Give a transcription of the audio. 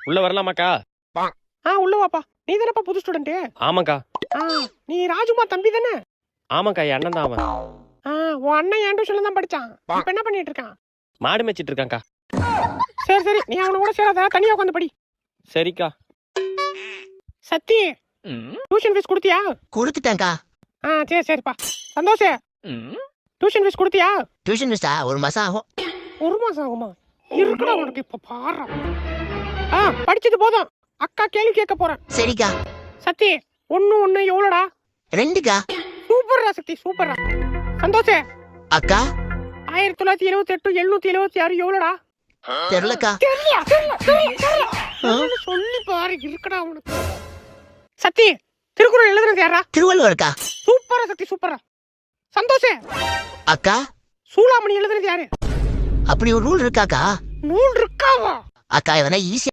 உள்ள வரலாமாக்கா? உள்ள வாப்பா. நீ தானப்பா புது ஸ்டூடெண்ட்? ஆமாக்கா. நீ ராஜுமா தம்பி தானே? ஆமாக்கா, என் அண்ணன் தான் அவன். உன் அண்ணன் என் டியூஷன்ல தான் படிச்சான். இப்ப என்ன பண்ணிட்டு இருக்கான்? மாடு மேய்ச்சிட்டு இருக்கான்க்கா. சரி நீ அவன கூட சேராத, தனியா உட்காந்து படி. சரிக்கா. சத்தி, டியூஷன் ஃபீஸ் கொடுத்தியா? கொடுத்துட்டேன்க்கா. சரிப்பா. சந்தோஷ், டியூஷன் ஃபீஸ் கொடுத்தியா? டியூஷன் ஃபீஸா 1 மாசம் ஆகும். 1 மாசம் ஆகுமா? இருக்குடா உனக்கு இப்ப பாரு. படிச்சது போதும். அக்கா கேள்வி கேட்க போறேன். சரிக்கா. சத்தி, 1 எவ்வளோடா? 2க்கா. சூப்பர்ரா சத்தி, சூப்பர்ரா. சந்தோஷ், அக்கா 1978 776 எவ்வளோடா? தெரியலக்கா. சொல்லி பாரு, இருக்குடா உனக்கு. சத்தி, திருக்குறள் எழுதுறது யாரா? திருவள்ளுவர்க்கா. சூப்பரா சத்தி, சூப்பரா. சந்தோஷ், அக்கா சூளாமணி எழுதுறது யாரு? அப்படி ஒரு ரூல் இருக்காக்கா? நூல் இருக்காவா? அக்கா எதனா ஈஸியா